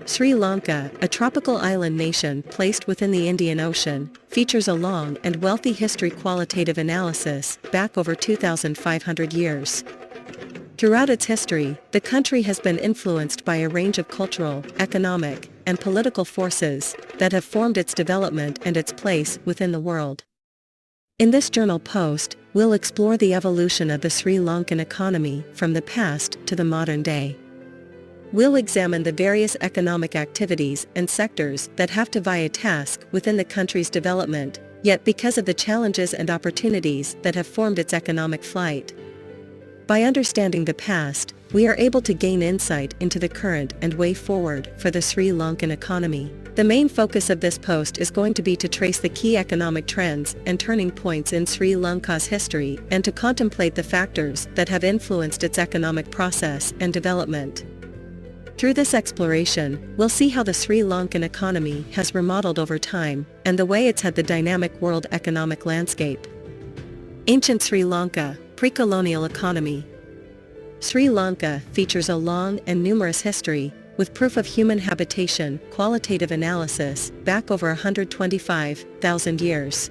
Sri Lanka, a tropical island nation placed within the Indian Ocean, features a long and wealthy history. Qualitative analysis, back over 2,500 years. Throughout its history, the country has been influenced by a range of cultural, economic, and political forces that have formed its development and its place within the world. In this journal post, we'll explore the evolution of the Sri Lankan economy from the past to the modern day. We'll examine the various economic activities and sectors that have to vie a task within the country's development, yet because of the challenges and opportunities that have formed its economic flight. By understanding the past, we are able to gain insight into the current and way forward for the Sri Lankan economy. The main focus of this post is going to be to trace the key economic trends and turning points in Sri Lanka's history and to contemplate the factors that have influenced its economic process and development. Through this exploration, we'll see how the Sri Lankan economy has remodeled over time and the way it's had the dynamic world economic landscape. Ancient Sri Lanka, pre-colonial economy. Sri Lanka features a long and numerous history, with proof of human habitation. Qualitative analysis, back over 125,000 years.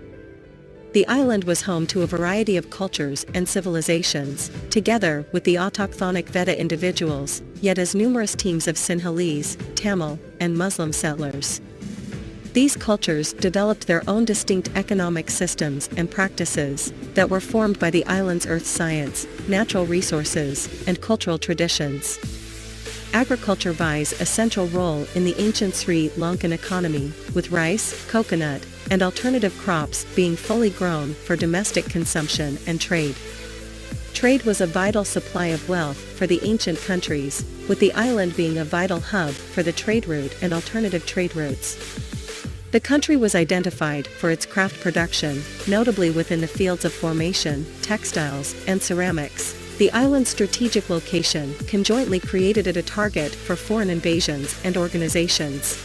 The island was home to a variety of cultures and civilizations, together with the autochthonic Veda individuals, yet as numerous teams of Sinhalese, Tamil, and Muslim settlers. These cultures developed their own distinct economic systems and practices that were formed by the island's earth science, natural resources, and cultural traditions. Agriculture plays a central role in the ancient Sri Lankan economy, with rice, coconut, and alternative crops being fully grown for domestic consumption and trade. Trade was a vital supply of wealth for the ancient countries, with the island being a vital hub for the trade route and alternative trade routes. The country was identified for its craft production, notably within the fields of formation, textiles, and ceramics. The island's strategic location conjointly created it a target for foreign invasions and organizations.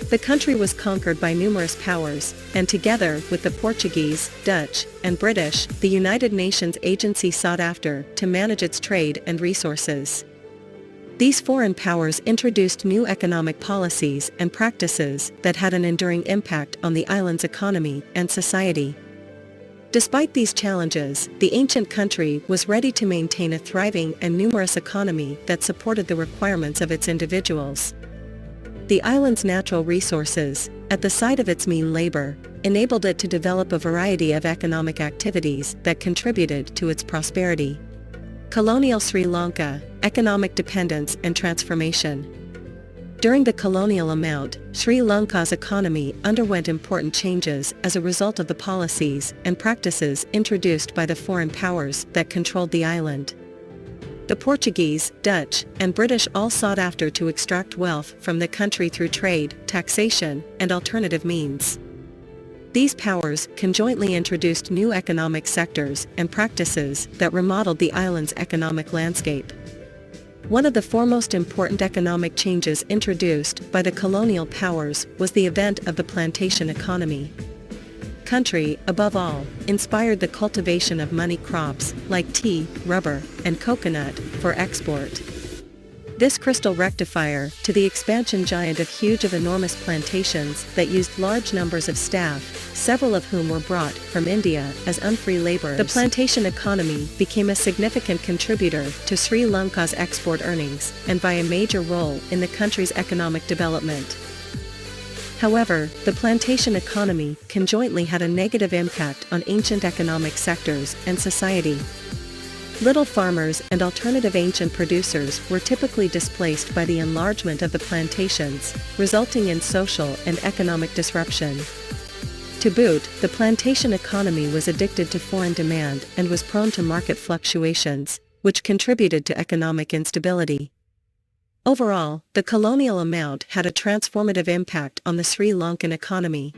The country was conquered by numerous powers, and together with the Portuguese, Dutch, and British, the United Nations agency sought after to manage its trade and resources. These foreign powers introduced new economic policies and practices that had an enduring impact on the island's economy and society. Despite these challenges, the ancient country was ready to maintain a thriving and numerous economy that supported the requirements of its individuals. The island's natural resources, at the side of its mean labor, enabled it to develop a variety of economic activities that contributed to its prosperity. Colonial Sri Lanka, economic dependence and transformation. During the colonial amount, Sri Lanka's economy underwent important changes as a result of the policies and practices introduced by the foreign powers that controlled the island. The Portuguese, Dutch, and British all sought after to extract wealth from the country through trade, taxation, and alternative means. These powers conjointly introduced new economic sectors and practices that remodeled the island's economic landscape. One of the foremost important economic changes introduced by the colonial powers was the advent of the plantation economy. Country, above all, inspired the cultivation of money crops like tea, rubber, and coconut for export. This crystal rectifier to the expansion giant of enormous plantations that used large numbers of staff, several of whom were brought from India as unfree laborers. The plantation economy became a significant contributor to Sri Lanka's export earnings and by a major role in the country's economic development. However, the plantation economy conjointly had a negative impact on ancient economic sectors and society. Little farmers and alternative ancient producers were typically displaced by the enlargement of the plantations, resulting in social and economic disruption. To boot, the plantation economy was addicted to foreign demand and was prone to market fluctuations, which contributed to economic instability. Overall, the colonial amount had a transformative impact on the Sri Lankan economy.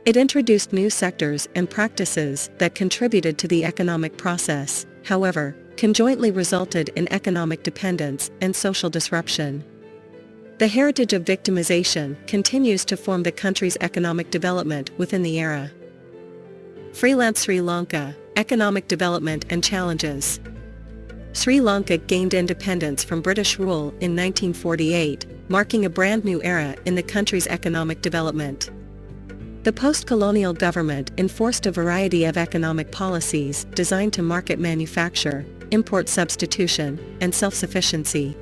It introduced new sectors and practices that contributed to the economic process, however, conjointly resulted in economic dependence and social disruption. The heritage of victimization continues to form the country's economic development within the era. Freelance Sri Lanka, economic development and challenges. Sri Lanka gained independence from British rule in 1948, marking a brand new era in the country's economic development. The post-colonial government enforced a variety of economic policies designed to market manufacture, import substitution, and self-sufficiency.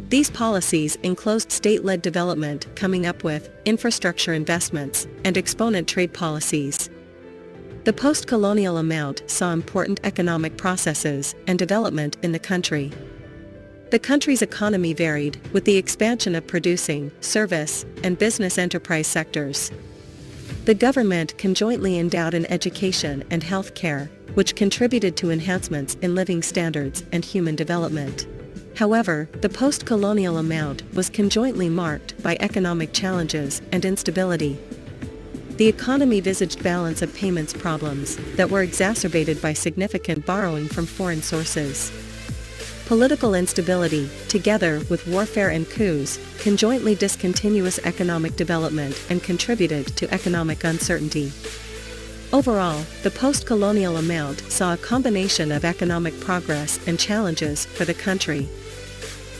These policies enclosed state-led development, coming up with infrastructure investments and exponent trade policies. The post-colonial amount saw important economic processes and development in the country. The country's economy varied, with the expansion of producing, service, and business enterprise sectors. The government conjointly endowed in education and health care, which contributed to enhancements in living standards and human development. However, the post-colonial amount was conjointly marked by economic challenges and instability. The economy visaged balance of payments problems that were exacerbated by significant borrowing from foreign sources. Political instability, together with warfare and coups, conjointly discontinuous economic development and contributed to economic uncertainty. Overall, the post-colonial amount saw a combination of economic progress and challenges for the country.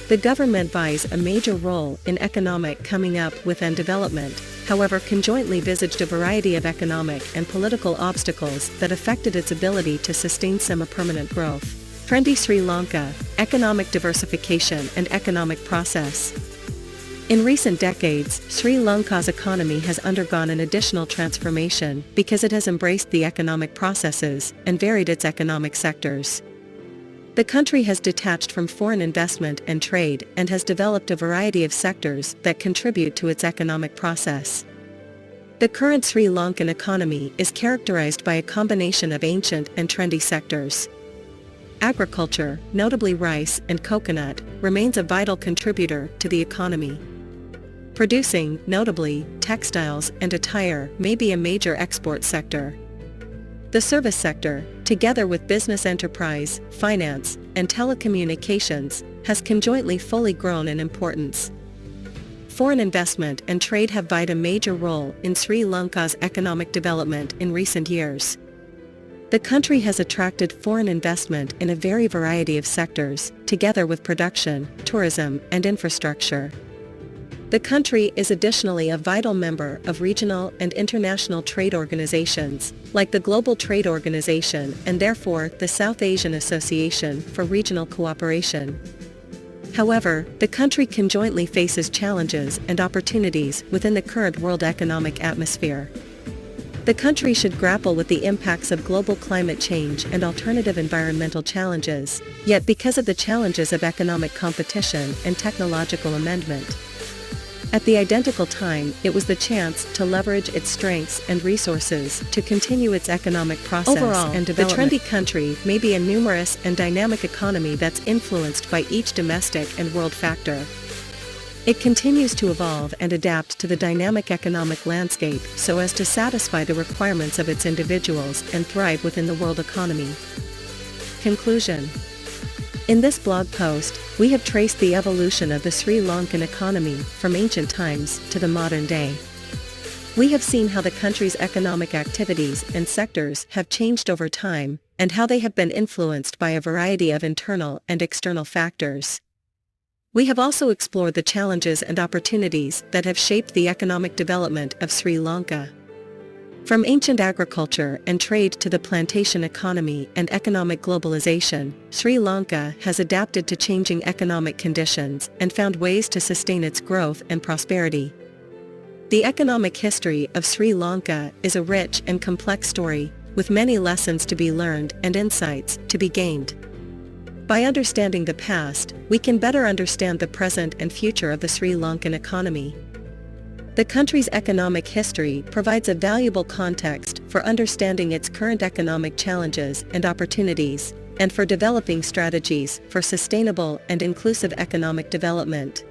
The government plays a major role in economic coming up with and development, however conjointly visaged a variety of economic and political obstacles that affected its ability to sustain semi-permanent growth. Trendy Sri Lanka, economic diversification and economic process. In recent decades, Sri Lanka's economy has undergone an additional transformation because it has embraced the economic processes and varied its economic sectors. The country has detached from foreign investment and trade and has developed a variety of sectors that contribute to its economic process. The current Sri Lankan economy is characterized by a combination of ancient and trendy sectors. Agriculture, notably rice and coconut, remains a vital contributor to the economy. Producing, notably, textiles and attire, may be a major export sector. The service sector, together with business enterprise, finance, and telecommunications, has conjointly fully grown in importance. Foreign investment and trade have played a major role in Sri Lanka's economic development in recent years. The country has attracted foreign investment in a very variety of sectors, together with production, tourism, and infrastructure. The country is additionally a vital member of regional and international trade organizations, like the Global Trade Organization and therefore the South Asian Association for Regional Cooperation. However, the country conjointly faces challenges and opportunities within the current world economic atmosphere. The country should grapple with the impacts of global climate change and alternative environmental challenges, yet because of the challenges of economic competition and technological amendment. At the identical time, it was the chance to leverage its strengths and resources to continue its economic process and development. The trendy country may be a numerous and dynamic economy that's influenced by each domestic and world factor. It continues to evolve and adapt to the dynamic economic landscape so as to satisfy the requirements of its individuals and thrive within the world economy. Conclusion. In this blog post, we have traced the evolution of the Sri Lankan economy from ancient times to the modern day. We have seen how the country's economic activities and sectors have changed over time, and how they have been influenced by a variety of internal and external factors. We have also explored the challenges and opportunities that have shaped the economic development of Sri Lanka. From ancient agriculture and trade to the plantation economy and economic globalization, Sri Lanka has adapted to changing economic conditions and found ways to sustain its growth and prosperity. The economic history of Sri Lanka is a rich and complex story, with many lessons to be learned and insights to be gained. By understanding the past, we can better understand the present and future of the Sri Lankan economy. The country's economic history provides a valuable context for understanding its current economic challenges and opportunities, and for developing strategies for sustainable and inclusive economic development.